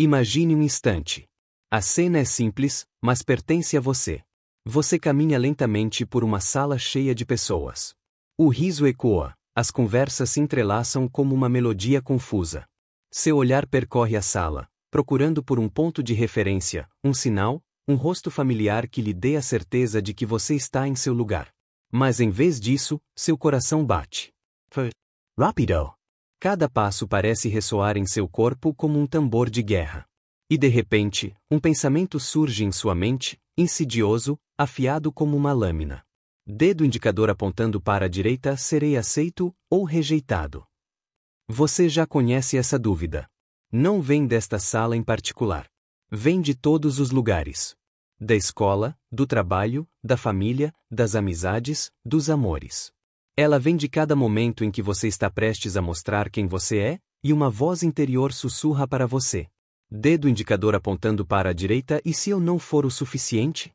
Imagine um instante. A cena é simples, mas pertence a você. Você caminha lentamente por uma sala cheia de pessoas. O riso ecoa, as conversas se entrelaçam como uma melodia confusa. Seu olhar percorre a sala, procurando por um ponto de referência, um sinal, um rosto familiar que lhe dê a certeza de que você está em seu lugar. Mas em vez disso, seu coração bate. Rápido! Cada passo parece ressoar em seu corpo como um tambor de guerra. E de repente, um pensamento surge em sua mente, insidioso, afiado como uma lâmina. Dedo indicador apontando para a direita, serei aceito ou rejeitado? Você já conhece essa dúvida. Não vem desta sala em particular. Vem de todos os lugares. Da escola, do trabalho, da família, das amizades, dos amores. Ela vem de cada momento em que você está prestes a mostrar quem você é, e uma voz interior sussurra para você. Dedo indicador apontando para a direita, e se eu não for o suficiente?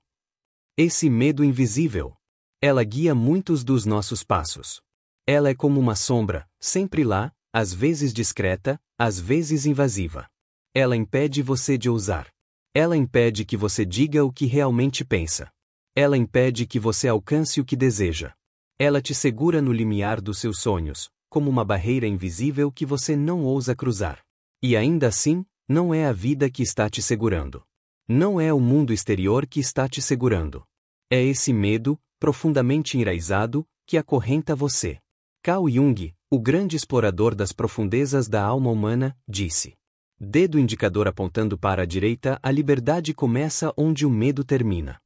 Esse medo invisível. Ela guia muitos dos nossos passos. Ela é como uma sombra, sempre lá, às vezes discreta, às vezes invasiva. Ela impede você de ousar. Ela impede que você diga o que realmente pensa. Ela impede que você alcance o que deseja. Ela te segura no limiar dos seus sonhos, como uma barreira invisível que você não ousa cruzar. E ainda assim, não é a vida que está te segurando. Não é o mundo exterior que está te segurando. É esse medo, profundamente enraizado, que acorrenta você. Carl Jung, o grande explorador das profundezas da alma humana, disse. Dedo indicador apontando para a direita, a liberdade começa onde o medo termina.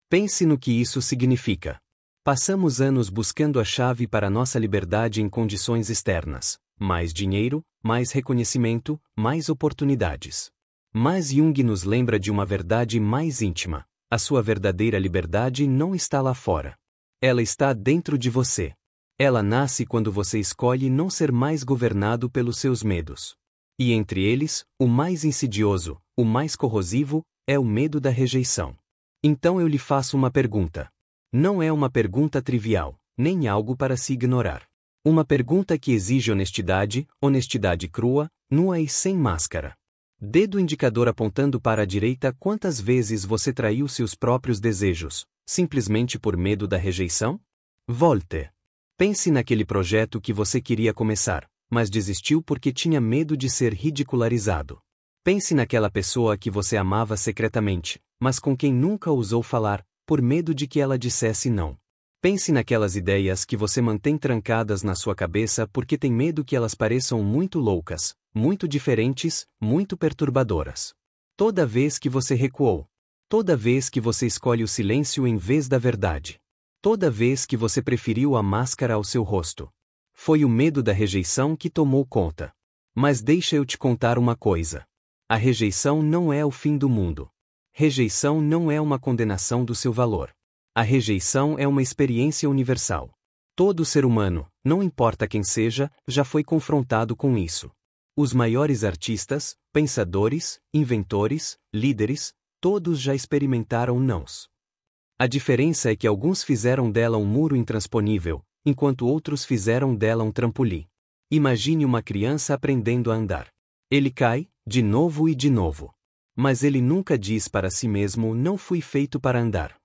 Pense no que isso significa. Passamos anos buscando a chave para nossa liberdade em condições externas. Mais dinheiro, mais reconhecimento, mais oportunidades. Mas Jung nos lembra de uma verdade mais íntima. A sua verdadeira liberdade não está lá fora. Ela está dentro de você. Ela nasce quando você escolhe não ser mais governado pelos seus medos. E entre eles, o mais insidioso, o mais corrosivo, é o medo da rejeição. Então eu lhe faço uma pergunta. Não é uma pergunta trivial, nem algo para se ignorar. Uma pergunta que exige honestidade, honestidade crua, nua e sem máscara. Dedo indicador apontando para a direita, quantas vezes você traiu seus próprios desejos, simplesmente por medo da rejeição? Volte. Pense naquele projeto que você queria começar, mas desistiu porque tinha medo de ser ridicularizado. Pense naquela pessoa que você amava secretamente, mas com quem nunca ousou falar, por medo de que ela dissesse não. Pense naquelas ideias que você mantém trancadas na sua cabeça porque tem medo que elas pareçam muito loucas, muito diferentes, muito perturbadoras. Toda vez que você recuou. Toda vez que você escolhe o silêncio em vez da verdade. Toda vez que você preferiu a máscara ao seu rosto. Foi o medo da rejeição que tomou conta. Mas deixa eu te contar uma coisa. A rejeição não é o fim do mundo. Rejeição não é uma condenação do seu valor. A rejeição é uma experiência universal. Todo ser humano, não importa quem seja, já foi confrontado com isso. Os maiores artistas, pensadores, inventores, líderes, todos já experimentaram nãos. A diferença é que alguns fizeram dela um muro intransponível, enquanto outros fizeram dela um trampolim. Imagine uma criança aprendendo a andar. Ele cai, de novo e de novo. Mas ele nunca diz para si mesmo: não fui feito para andar.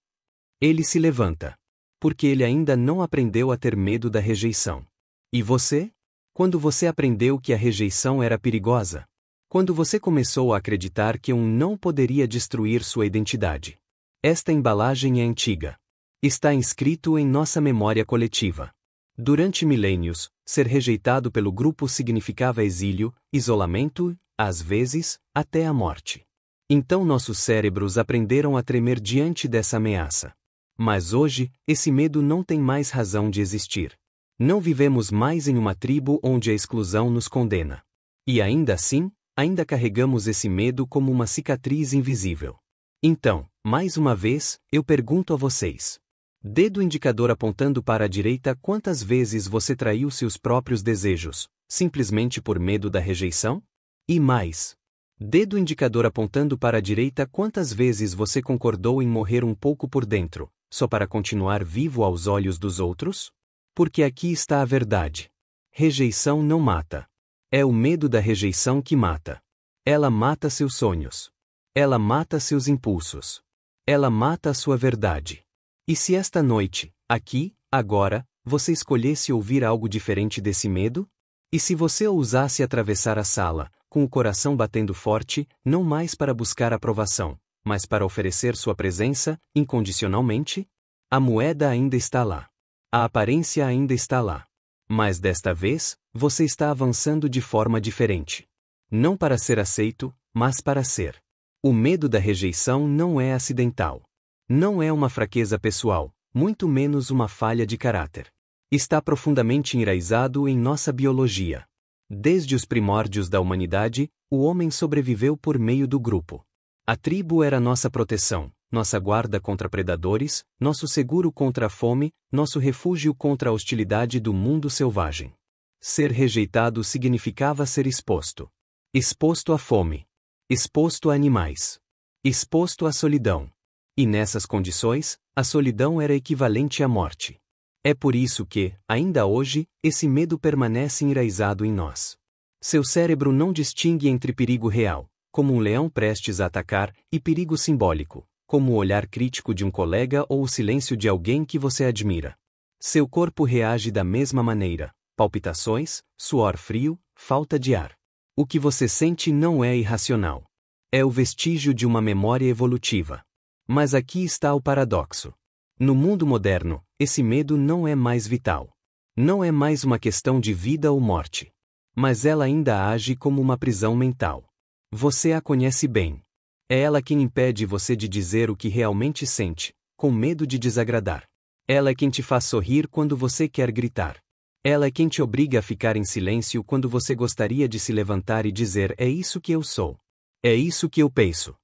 Ele se levanta. Porque ele ainda não aprendeu a ter medo da rejeição. E você? Quando você aprendeu que a rejeição era perigosa? Quando você começou a acreditar que um não poderia destruir sua identidade? Esta embalagem é antiga. Está inscrito em nossa memória coletiva. Durante milênios, ser rejeitado pelo grupo significava exílio, isolamento, às vezes, até a morte. Então nossos cérebros aprenderam a tremer diante dessa ameaça. Mas hoje, esse medo não tem mais razão de existir. Não vivemos mais em uma tribo onde a exclusão nos condena. E ainda assim, ainda carregamos esse medo como uma cicatriz invisível. Então, mais uma vez, eu pergunto a vocês. Dedo indicador apontando para a direita, quantas vezes você traiu seus próprios desejos, simplesmente por medo da rejeição? E mais. Dedo indicador apontando para a direita, quantas vezes você concordou em morrer um pouco por dentro, só para continuar vivo aos olhos dos outros? Porque aqui está a verdade. Rejeição não mata. É o medo da rejeição que mata. Ela mata seus sonhos. Ela mata seus impulsos. Ela mata a sua verdade. E se esta noite, aqui, agora, você escolhesse ouvir algo diferente desse medo? E se você ousasse atravessar a sala, com o coração batendo forte, não mais para buscar aprovação, mas para oferecer sua presença, incondicionalmente? A moeda ainda está lá. A aparência ainda está lá. Mas desta vez, você está avançando de forma diferente. Não para ser aceito, mas para ser. O medo da rejeição não é acidental. Não é uma fraqueza pessoal, muito menos uma falha de caráter. Está profundamente enraizado em nossa biologia. Desde os primórdios da humanidade, o homem sobreviveu por meio do grupo. A tribo era nossa proteção, nossa guarda contra predadores, nosso seguro contra a fome, nosso refúgio contra a hostilidade do mundo selvagem. Ser rejeitado significava ser exposto. Exposto à fome. Exposto a animais. Exposto à solidão. E nessas condições, a solidão era equivalente à morte. É por isso que, ainda hoje, esse medo permanece enraizado em nós. Seu cérebro não distingue entre perigo real, como um leão prestes a atacar, e perigo simbólico, como o olhar crítico de um colega ou o silêncio de alguém que você admira. Seu corpo reage da mesma maneira: palpitações, suor frio, falta de ar. O que você sente não é irracional. É o vestígio de uma memória evolutiva. Mas aqui está o paradoxo. No mundo moderno, esse medo não é mais vital. Não é mais uma questão de vida ou morte. Mas ela ainda age como uma prisão mental. Você a conhece bem. É ela quem impede você de dizer o que realmente sente, com medo de desagradar. Ela é quem te faz sorrir quando você quer gritar. Ela é quem te obriga a ficar em silêncio quando você gostaria de se levantar e dizer: é isso que eu sou. É isso que eu penso.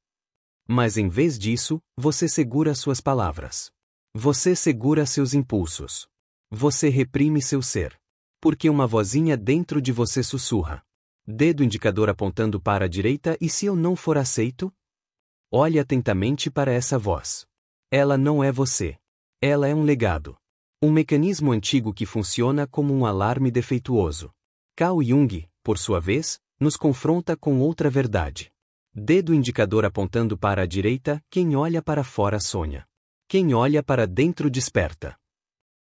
Mas em vez disso, você segura suas palavras. Você segura seus impulsos. Você reprime seu ser. Porque uma vozinha dentro de você sussurra. Dedo indicador apontando para a direita: e se eu não for aceito? Olhe atentamente para essa voz. Ela não é você. Ela é um legado. Um mecanismo antigo que funciona como um alarme defeituoso. Carl Jung, por sua vez, nos confronta com outra verdade. Dedo indicador apontando para a direita: quem olha para fora sonha. Quem olha para dentro desperta.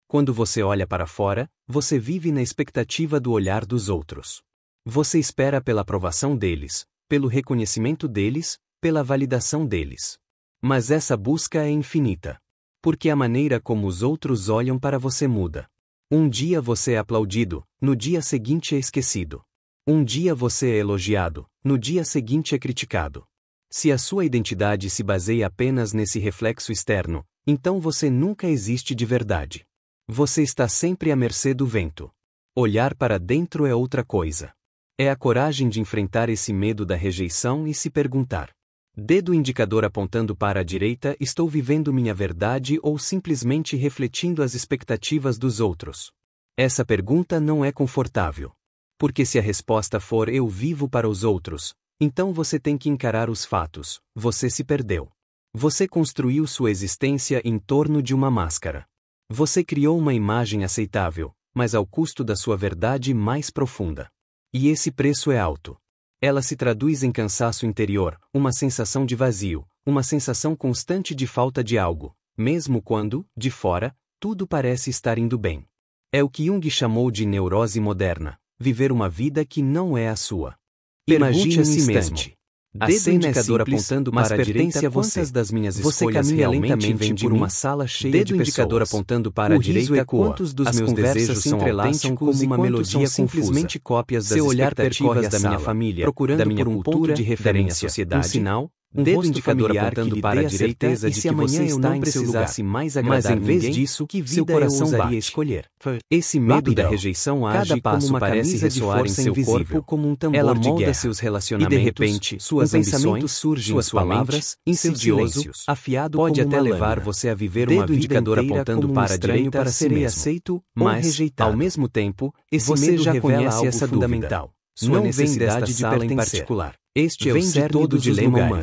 Quando você olha para fora, você vive na expectativa do olhar dos outros. Você espera pela aprovação deles, pelo reconhecimento deles, pela validação deles. Mas essa busca é infinita. Porque a maneira como os outros olham para você muda. Um dia você é aplaudido, no dia seguinte é esquecido. Um dia você é elogiado, no dia seguinte é criticado. Se a sua identidade se baseia apenas nesse reflexo externo, então você nunca existe de verdade. Você está sempre à mercê do vento. Olhar para dentro é outra coisa. É a coragem de enfrentar esse medo da rejeição e se perguntar: dedo indicador apontando para a direita, estou vivendo minha verdade ou simplesmente refletindo as expectativas dos outros? Essa pergunta não é confortável. Porque se a resposta for eu vivo para os outros, então você tem que encarar os fatos: você se perdeu. Você construiu sua existência em torno de uma máscara. Você criou uma imagem aceitável, mas ao custo da sua verdade mais profunda. E esse preço é alto. Ela se traduz em cansaço interior, uma sensação de vazio, uma sensação constante de falta de algo, mesmo quando, de fora, tudo parece estar indo bem. É o que Jung chamou de neurose moderna, viver uma vida que não é a sua. Imagine a si mesmo. Dedo indicador apontando para a direita: quantas das minhas escolhas realmente vêm por uma sala cheia de pessoas? Dedo indicador apontando para a direita: quantos dos meus desejos são autênticos como uma melodia simplesmente cópias das expectativas da minha família, procurando por um ponto de referência, um sinal, dedo indicador apontando para a direita: e se amanhã eu não precisasse mais agradar ninguém, mas em vez disso, que vida seu coração ousaria escolher? Esse medo da rejeição age como uma camisa de força em seu corpo, como um tambor de guerra. Seus relacionamentos, e de repente, suas ambições surgem em suas palavras, insidioso, afiado, pode até levar você a viver uma vida inteira apontando para a direita para ser aceito, mas, rejeitado. Ao mesmo tempo, esse medo já conhece essa fundamental. Sua necessidade de pertencer. Este é o cerne do dilema humano.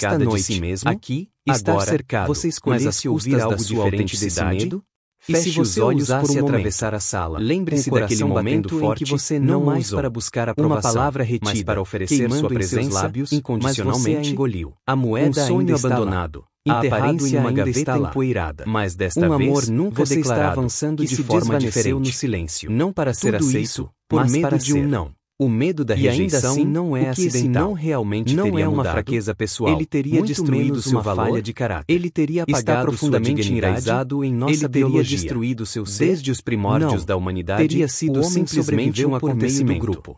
cercada noite, de si mesmo, aqui, estar agora, cercado, você mas escolhesse às ouvir custas algo da sua diferente desse autenticidade? medo? E se Feche os você olhos por ousasse um momento. atravessar a sala, Lembre-se com o coração daquele momento batendo em forte, que você não não mais usou para buscar uma aprovação, palavra mas retida, para oferecer queimando sua em seus presença, lábios, incondicionalmente, mas você a engoliu. A moeda Um sonho ainda está lá, abandonado, enterrado aparência em uma ainda gaveta está lá. empoeirada. Mas desta Um vez, amor nunca você está declarado, avançando que de se forma desvaneceu diferente, no silêncio. não para ser Tudo aceito, isso, por mas medo para de um ser. não. O medo da E ainda rejeição assim não é o que esse acidental. não realmente Não teria é uma mudado, fraqueza pessoal. ele teria muito destruído menos seu uma valor, falha de caráter. ele teria Está apagado profundamente sua dignidade, enraizado em nossa ele teria biologia. destruído seu ser. Desde os primórdios Não. da humanidade, Teria sido o homem simplesmente sobreviveu um por meio do acontecimento. grupo.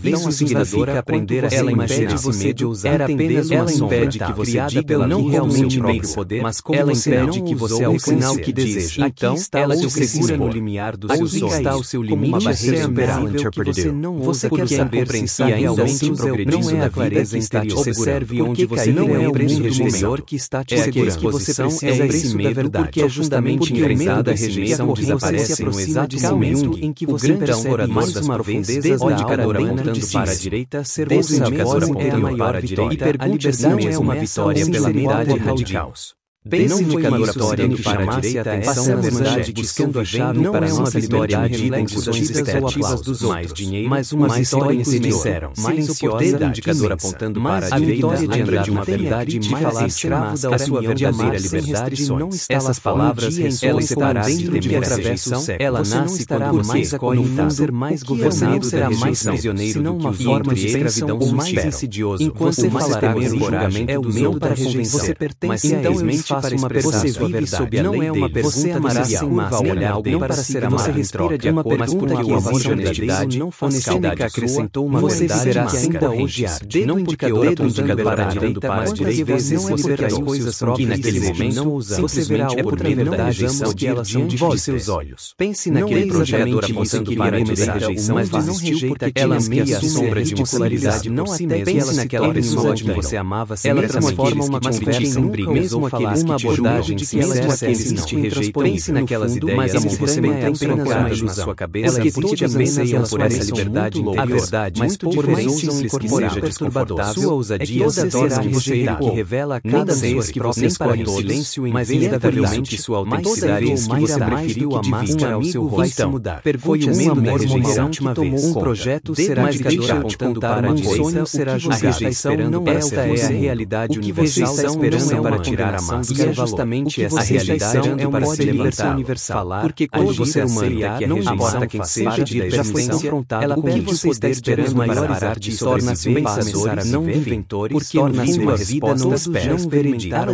vida não significa aprender a se imaginar você de usar ela apenas uma sombra que você diga não realmente pensa, poder, mas como ela impede que você alcance que deseja. Então, ela te segura no limiar dos seus sonhos. Está o seu limite a ser superável que você não ousa. Você quer saber se está realmente progredindo na clareza interior. Observe onde você não é o preço do exterior que está te exposição é o preço da verdade, porque é justamente enfrentada a rejeição desaparece no exato momento em que você percebe mais uma vez desde o indicador apontando para a direita ser você apontando para a direita e pergunte se não é uma vitória pela unidade radical. Pense no indicador apontando para a direita essa verdade buscando a chave para a nossa liberdade e reflexões expectativas dos outros, mas uma vitória em si disseram, silenciosa, indicador apontando para a direita lembra de uma verdade mais escravo da sua verdadeira liberdade. Essas palavras ressoam dentro de rejeição, ela nasce quando você escolhe não ser mais governado será mais prisioneiro do que os formas de escravidão ou mais insidioso. Enquanto você falará com julgamento é o medo para rejeição, você pertence a para uma pessoa vive sob a lei dele. Você amará sem máscara alguém para ser amado. Você respira de uma pergunta que exige honestidade. Honestidade acrescentou uma verdade que ainda hoje arde. Não porque o dedo indicando para a direita, mas quantas vezes você verá as coisas próprias que naquele momento não usamos. Você verá outra verdade que elas são de seus olhos. Pense naquele projeto apontando para a direita, mas não rejeita que ela meia a sombra de popularidade não si mesma. Pense naquela pessoa que você amava, ela transforma uma conversa em briga, mesmo aqueles uma abordagem de que ela aqueles que te rejeitam. Pense naquelas ideias como você mantém pensadas na sua cabeça, que todos anseiam por essa liberdade interior. A verdade, muito por mais simples que seja desconfortável, sua ousadia será rejeitada, que revela a cada vez que você escolhe o silêncio em vez da verdade, sua autenticidade que você preferiu amar ao seu rosto. Foi o medo da rejeição que tomou um projeto será indicador apontando para um sonho será julgado. A rejeição não é a realidade universal esperando para tirar a máscara. É justamente essa realidade é uma libertação universal. Porque quando você humano não importa quem seja, já foi confrontado ela com o que você está esperando para parar de torna-se pensadores, não inventores, porque torna-se uma vida não veredicta,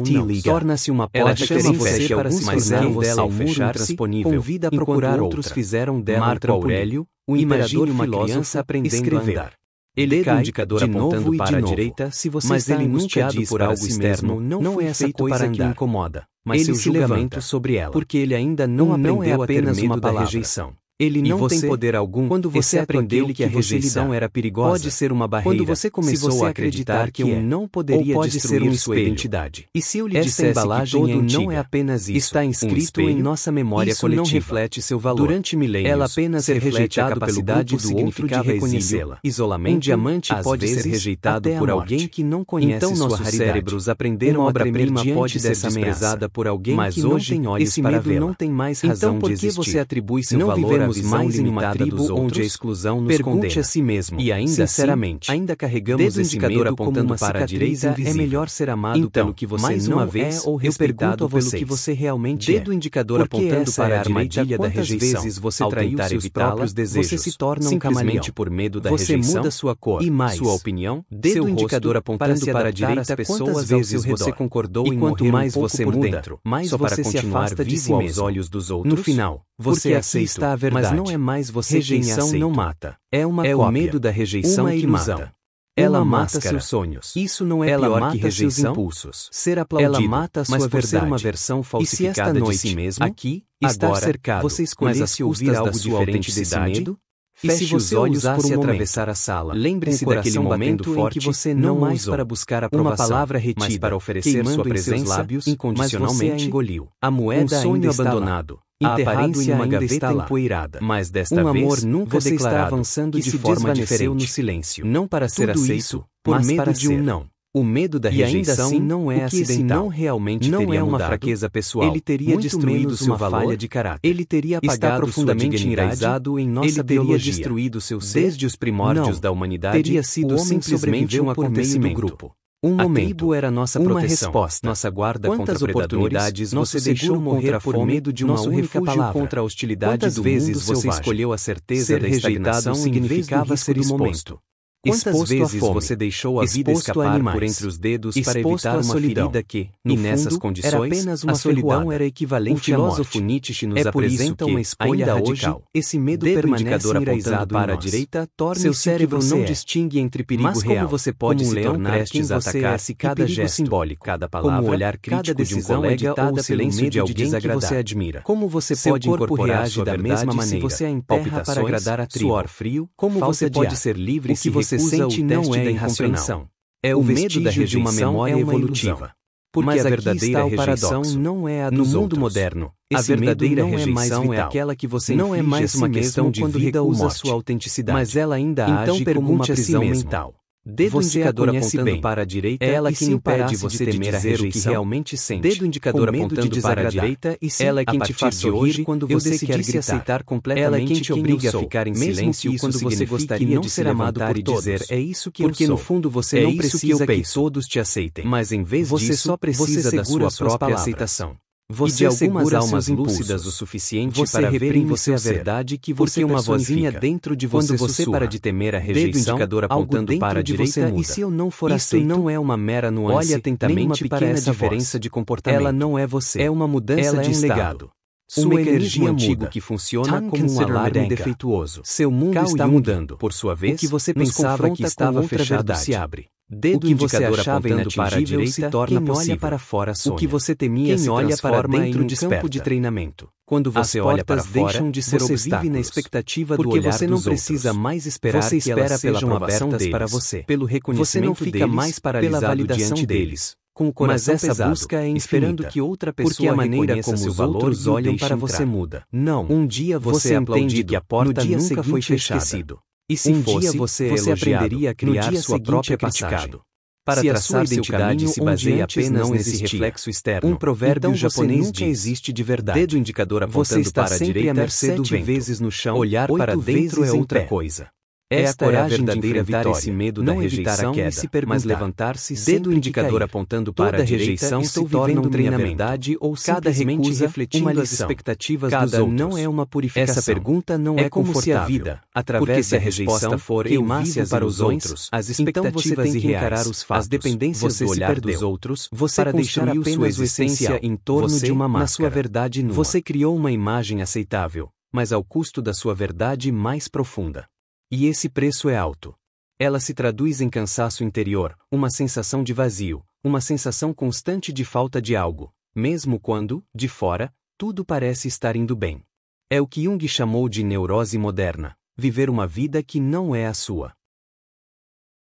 torna-se uma porta chama você para se tornar dela ao fechar-se, convida a procurar outros fizeram dela Marco Aurélio, o imperador uma criança aprendendo a andar. Ele cai, indicador apontando para a direita, se você está angustiado por algo externo, não é essa coisa que incomoda, mas seu julgamento sobre ela, porque ele ainda não aprendeu a ter medo da rejeição. Ele não tem poder algum quando você aprendeu que a rejeição era perigosa. Pode ser uma barreira. Quando você começou a acreditar que eu não poderia destruir sua identidade. E se eu lhe dissesse que todo não é apenas isso, está inscrito em nossa memória coletiva. Não reflete seu valor. Durante milênios, ela apenas reflete a capacidade do outro de reconhecê-la. Isolamento. Um diamante pode ser rejeitado por alguém que não conhece então sua raridade. Cérebros aprenderam a obra-prima pode ser desprezada por alguém que não tem olhos para vê-la. Não tem mais razão de existir. Então por que você atribui seu valor mais em uma tribo onde a exclusão nos condena. Pergunte a si mesmo, e ainda sinceramente, ainda carregamos esse indicador apontando para a direita, é melhor ser amado pelo que você mais não uma vez, é ou respeitado pelo que você realmente é. Dedo indicador apontando para a armadilha da rejeição. Vezes você traiu seus próprios desejos, você se torna um camaleão por medo da rejeição. Você muda sua cor e mais sua opinião. Dedo indicador apontando para a direita, quantas vezes você concordou em quanto mais você muda, mais você se afasta de si aos olhos dos outros. No final, você aceita a verdade. Mas não é mais você rejeição não mata. É o medo da rejeição que mata. Ela mata seus sonhos. Isso não é ela pior que rejeição. Seus impulsos. Ser aplaudido. Ela mata a sua verdade. Ser uma versão falsificada e se esta noite, de si mesmo, aqui, estar agora, cercado, você escolhesse ouvir algo diferente desse medo? Feche os olhos por atravessar a sala. Lembre-se daquele momento forte em que você não mais para buscar aprovação, uma palavra retida, mas para oferecer sua presença lábios, incondicionalmente, mas você a engoliu. A moeda sonho abandonado. Enterrado em uma gaveta empoeirada. Mas desta vez, amor nunca você está avançando de forma diferente no silêncio. Não para ser aceito, por medo de um não. O medo da rejeição assim, não é acidental. Não realmente não é uma fraqueza pessoal. Ele teria destruído seu valor de caráter. Ele teria apagado profundamente enraizado em nossa biologia. Ele teria destruído seu ser. Desde os primórdios da humanidade, teria sido simplesmente um acontecimento. Grupo. Um momento, a tribo era nossa proteção, resposta, nossa guarda quantas contra oportunidades você deixou morrer por medo de uma única palavra contra a hostilidade quantas do vezes mundo você escolheu a certeza ser da rejeitado significava ser exposto. Quantas vezes você deixou a vida escapar por entre os dedos para evitar uma ferida que, e nessas condições, era apenas uma solidão era equivalente à morte. O filósofo Nietzsche nos apresenta uma escolha radical. Esse medo permanece enraizado para a direita, torna seu cérebro não distingue entre perigo real. Como você pode se tornar prestes a atacar-se cada gesto simbólico, cada palavra, como o olhar crítico de um colega ou o silêncio de alguém que você admira. Como você pode incorporar sua da mesma maneira se você a enterra para agradar a tribo. Suor frio, como você pode ser livre se você sente não é irracional. É o medo da rejeição de uma memória evolutiva. Porque Mas a aqui verdadeira está o rejeição paradoxo. não é a No dos mundo outros. moderno, A esse verdadeira medo não é mais rejeição é vital. aquela que você Não é inflige mais a si uma mesmo questão de quando vida ou recusa morte. sua autenticidade. Mas ela ainda Então age como uma pergunte a si prisão mesmo. mental. Dedo Você indicador a conhece apontando bem. para a direita É ela e quem se impede parasse você de de temer a dizer o que rejeição, realmente sente. dedo indicador Com medo apontando de para a desagradar. direita e se Ela é quem a te partir faz de sorrir hoje, quando eu você decidi quer se gritar. aceitar completamente Ela é quem te quem obriga eu a sou, ficar em mesmo silêncio que isso quando você signifique gostaria não de ser se amado levantar por e dizer, todos. é isso que Porque eu no sou. fundo você É não isso que precisa eu que penso. todos te aceitem. Mas em vez Você disso, só precisa da segura sua suas própria palavras. aceitação. Você E de algumas segura almas seus lúcidas o impulsos. suficiente Você para verem reprime você a seu ser. verdade que Porque você uma vozinha personifica. dentro de Quando você você para sussurra. de temer a Dedo rejeição, indicador algo apontando dentro para a de direita você muda. e se eu não for Isso aceito, não é uma mera nuance, olhe atentamente nem uma para pequena essa diferença voz. de comportamento. Ela não é você. É uma mudança Ela de é um estado. legado. Um Sua mecanismo energia antigo muda. que funciona Time como um consider alarme Medenka. defeituoso. Seu mundo Carl está Jung, mudando. por sua vez, O que você nos pensava confronta que com estava outra fechado verdade. se abre. Dedo O que você indicador achava apontando para a inatingível direita se torna quem possível. olha para fora sonha. O que você temia Quem se olha para transforma dentro em um desperta. campo de treinamento. Quando você olha para portas fora, deixam de ser você obstáculos. vive na expectativa do Porque olhar você não dos precisa outros. mais esperar Você que elas espera pela sejam aprovação abertas deles, para você. pelo reconhecimento Você não fica deles, mais pela paralisado validação diante deles. Com o coração Mas essa pesado, busca é esperando infinita. que outra Porque pessoa a maneira reconheça como seu os valor outros e o olham deixe para entrar. você muda. Não. Um dia você Você aprende entende que a porta no dia nunca foi seguinte é fechada. esquecido. E se Um fosse, dia você é aprenderia a elogiado, no criar dia sua seguinte própria é criticado. passagem. Para Se a traçar sua seu identidade caminho se baseia onde antes apenas não nesse existia reflexo externo, um provérbio então japonês você nunca diz, existe de verdade. dedo indicador apontando Você está para a sempre direita, à mercê do 7 vento. vezes no chão, Olhar 8 para dentro vezes é em outra pé. coisa. Esta É a coragem de verdadeira enfrentar vitória. esse medo Não da evitar rejeição a queda, e se mas perguntar, levantar-se dedo sempre que indicador cair. apontando para Toda a direita, rejeição estou se torna vivendo um minha treinamento. verdade ou Cada simplesmente recusa, refletindo uma as lição. expectativas Cada dos outros. não é uma purificação. Essa pergunta não é como se a confortável. vida, Porque através se da a resposta rejeição, for eu queimasse vivo as para os ilusões, outros, as então você expectativas tem que irreais, encarar os fatos, as dependências você do se olhar perdeu. dos outros, Você para deixar construiu apenas sua o existência essencial. em torno Você, de uma máscara. na sua verdade nua. Você criou uma imagem aceitável, mas ao custo da sua verdade mais profunda. E esse preço é alto. Ela se traduz em cansaço interior, uma sensação de vazio, uma sensação constante de falta de algo, mesmo quando, de fora, tudo parece estar indo bem. É o que Jung chamou de neurose moderna, viver uma vida que não é a sua.